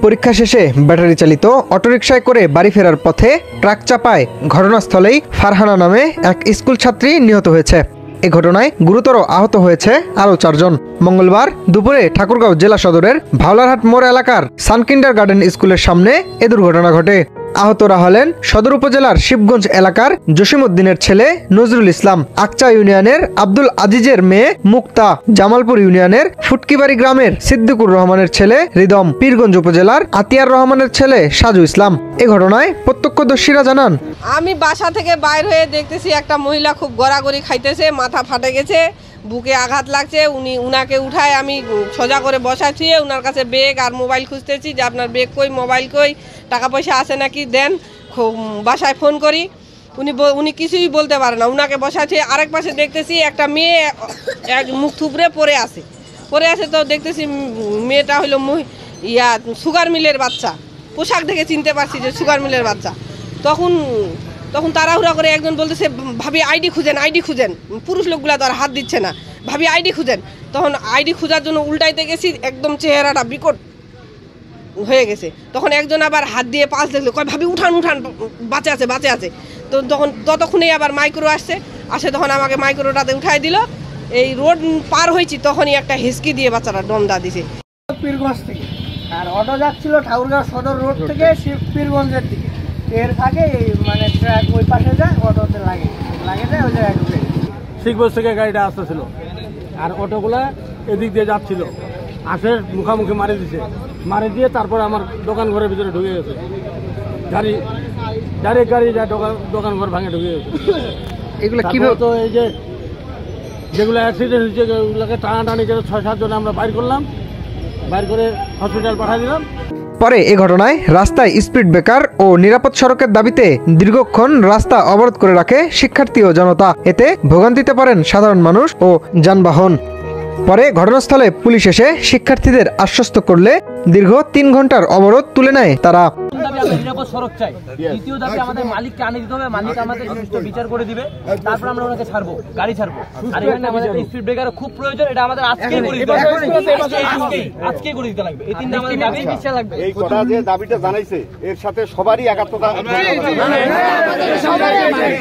পরীক্ষা শেষে ব্যাটারি চালিত অটোরিকশায় করে বাড়ি ফেরার পথে ট্রাক চাপায় ঘটনাস্থলেই ফারহানা নামে এক স্কুল ছাত্রী নিহত হয়েছে। এ ঘটনায় গুরুতর আহত হয়েছে আরও 4 জন। মঙ্গলবার দুপুরে ঠাকুরগাঁও জেলা সদরের ভাওলারহাট মোড় এলাকার সানকিন্ডার গার্ডেন স্কুলের সামনে এ দুর্ঘটনা ঘটে। আহতরা হলেন সদর উপজেলার শিবগঞ্জ এলাকার জসিমউদ্দিনের ছেলে নজরুল ইসলাম, আকচা ইউনিয়নের আব্দুল আজিজের মেয়ে মুক্তা, জামালপুর ইউনিয়নের ফুটকিবাড়ি গ্রামের সিদ্দিকুর রহমানের ছেলে রিদম, পীরগঞ্জ উপজেলার আতিয়ার রহমানের ছেলে সাজু ইসলাম। এ ঘটনায় প্রত্যক্ষদর্শীরা জানান, আমি বাসা থেকে বাইর হয়ে দেখতেছি একটা মহিলা খুব গড়াগড়ি খাইতেছে, মাথা ফাটে গেছে, বুকে আঘাত লাগছে। উনাকে উঠায় আমি সোজা করে বসাচ্ছি, উনার কাছে ব্যাগ আর মোবাইল খুঁজতেছি যে আপনার ব্যাগ কই, মোবাইল কই, টাকা পয়সা আছে নাকি দেন, বাসায় ফোন করি। উনি কিছুই বলতে পারে না। উনাকে বসাচ্ছি, আরেক পাশে দেখতেছি একটা মেয়ে মুখ থুবড়ে পড়ে আছে। তো দেখতেছি মেয়েটা হলো সুগার মিলের বাচ্চা। পোশাক দেখে চিনতে পারছি যে সুগার মিলের বাচ্চা। তখন তাড়াহুড়া করে একজন বলতেছে, ভাবি আইডি খুঁজেন। পুরুষ লোকগুলা তো আর হাত দিচ্ছে না, ভাবি আইডি খুঁজেন। তখন আইডি খোঁজার জন্য উল্টাইতে গেছি, একদম চেহারাটা বিকট হয়ে গেছে। তখন একজন আবার হাত দিয়ে পাশ দেখলো, কয় ভাবি উঠান, বাঁচে আছে। তো ততক্ষণে আবার মাইক্রো আসে, তখন আমাকে মাইক্রোটাতে উঠাই দিল। এই রোড পার হয়েছি, তখনই একটা হিসকি দিয়ে বাচ্চারা দমদা দিছে। পীরগঞ্জ থেকে আর অটো যাচ্ছিল ঠাকুরগাঁও সদর রোড থেকে পীরগঞ্জের দিকে। এর আগে মানে ট্রাক ওই পাশে যায়, অটোতে লাগে যায়, ওই জায়গায় ঢুকে শিখগঞ্জ থেকে গাড়িটা আসতেছিল আর অটোগুলা এদিক দিয়ে যাচ্ছিল, আসে মুখামুখি মারি দিয়ে তারপর আমার দোকান ঘরের ভিতরে ঢুকে গেছে। ডাইরেক্ট গাড়ি যা দোকান ঘর ভাঙে ঢুকে গেছে। এগুলো কিভাবে তো এই যে যেগুলো অ্যাক্সিডেন্ট হয়েছে ওগুলোকে টানাটানি করে 6-7 জন আমরা বাইর করে হসপিটাল পাঠিয়ে দিলাম। পরে এ ঘটনায় রাস্তায় স্পিড ব্রেকার ও নিরাপদ সড়কের দাবিতে দীর্ঘক্ষণ রাস্তা অবরোধ করে রাখে শিক্ষার্থী ও জনতা। এতে ভোগান্তিতে পড়েন সাধারণ মানুষ ও যানবাহন। পরে ঘটনাস্থলে পুলিশ এসে শিক্ষার্থীদের আশ্বস্ত করলে দীর্ঘ 3 ঘন্টার অবরোধ তুলে নেয় তারা। নিরাপদ সড়ক চাই। দ্বিতীয় দাবি আমাদের মালিককে আনে দিতে হবে, মালিক আমাদের সুষ্ঠু বিচার করে দিবে, তারপর আমরা ওনাকে গাড়ি ছাড়বো। আর এখানে আমাদের স্পিড ব্রেকার খুব প্রয়োজন, এটা আমাদের আজকেই করে দিতে লাগবে। এই 3টা আমাদের দাবি লাগবে। এই কথা যে দাবিটা জানাইছে এর সাথে সবারই একাত্মতা,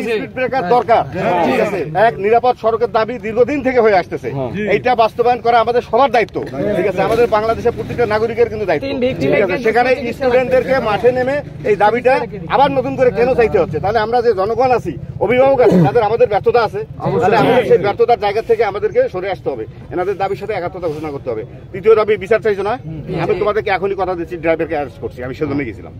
স্পিড ব্রেকার দরকার, ঠিক আছে। এক নিরাপদ সড়কের দাবি দীর্ঘদিন থেকে হয়ে আসতেছে, এইটা বাস্তবায়ন করা আমাদের সবার দায়িত্ব, ঠিক আছে। আমাদের বাংলাদেশের প্রত্যেকটা নাগরিকের কিন্তু দায়িত্ব, ঠিক আছে। সেখানে স্টুডেন্টদেরকে মাঠে নেমে এই দাবিটা আবার নতুন করে কেন চাইতে হচ্ছে? তাহলে আমরা যে জনগণ আছি, অভিভাবক আছি, তাদের আমাদের ব্যর্থতা আছে, তাহলে আমাদের সেই ব্যর্থতার জায়গা থেকে আমাদেরকে সরে আসতে হবে, এনাদের দাবির সাথে একাত্মতা ঘোষণা করতে হবে। তৃতীয় দাবি বিচার চাইছো না, আমি তোমাদেরকে এখনই কথা দিচ্ছি, ড্রাইভারকে অ্যারেস্ট করছি, আমি সেজন্য গেছিলাম।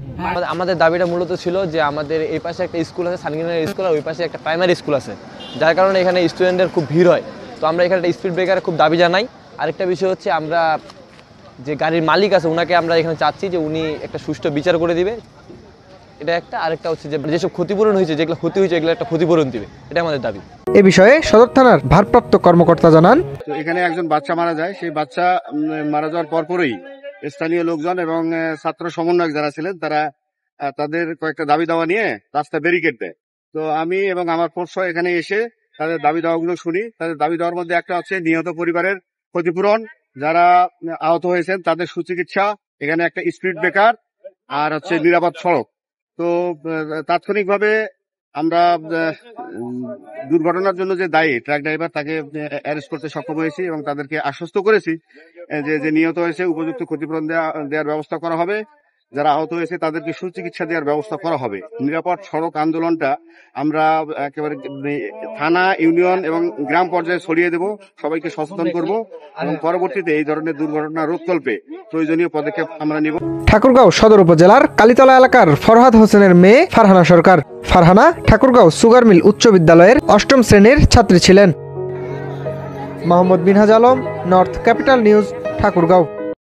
আমাদের দাবিটা মূলত ছিল যে আমাদের এই পাশে একটা স্কুল আছে, সানকিন্ডার স্কুল, আর ওই পাশে একটা প্রাইমারি স্কুল আছে, যার কারণে এখানে স্টুডেন্টদের খুব ভিড় হয়। তো আমরা এখানে একটা স্পিড ব্রেকারে খুব দাবি জানাই। আরেকটা বিষয় হচ্ছে, আমরা যে গাড়ির মালিক আছে ওনাকে আমরা এখানে চাচ্ছি যে উনি একটা সুষ্ঠু বিচার করে দিবে, এটা একটা। আরেকটা হচ্ছে যে যেসব ক্ষতিপূরণ হয়েছে, যেগুলো ক্ষতি হয়েছে, এগুলো একটা ক্ষতিপূরণ দিবে, এটা আমাদের দাবি। এ বিষয়ে সদর থানার ভারপ্রাপ্ত কর্মকর্তা জানান, এখানে একজন বাচ্চা মারা যায়, সেই বাচ্চা মারা যাওয়ার পরপরই স্থানীয় লোকজন এবং ছাত্র সমন্বয়ক যারা ছিলেন তারা তাদের কয়েকটা দাবি দাওয়া নিয়ে রাস্তা ব্যারিকেড দেয়। তো আমি এবং আমার ফোর্স এখানে এসে তাদের দাবি দাওয়াগুলো শুনি। তাদের দাবি দেওয়ার মধ্যে একটা হচ্ছে নিহত পরিবারের ক্ষতিপূরণ, যারা আহত হয়েছেন তাদের সুচিকিৎসা, এখানে একটা স্পিড ব্রেকার, আর হচ্ছে নিরাপদ সড়ক। তো তাৎক্ষণিকভাবে আমরা দুর্ঘটনার জন্য যে দায়ী ট্রাক ড্রাইভার তাকে অ্যারেস্ট করতে সক্ষম হয়েছি এবং তাদেরকে আশ্বস্ত করেছি যে নিহত হয়েছে উপযুক্ত ক্ষতিপূরণ দেওয়ার ব্যবস্থা করা হবে, যারা আহত হয়েছে তাদেরকে সুচিকিৎসা দেওয়ার ব্যবস্থা করা হবে। নিরাপদ সড়ক আন্দোলনটা আমরা একেবারে থানা, ইউনিয়ন এবং গ্রাম পর্যায়ে ছড়িয়ে দেব, সবাইকে সচেতন করব এবং পরবর্তীতে এই ধরনের দুর্ঘটনা রোধকল্পে প্রয়োজনীয় পদক্ষেপ আমরা নিব। ঠাকুরগাঁও সদর উপজেলার কালীতলা এলাকার ফরহাদ হোসেনের মেয়ে ফারহানা সরকার। ফারহানা ঠাকুরগাঁও সুগার মিল উচ্চ বিদ্যালয়ের 8ম শ্রেণীর ছাত্রী ছিলেন। Mohammad Binhaj Alam, north capital news, Thakurgaon.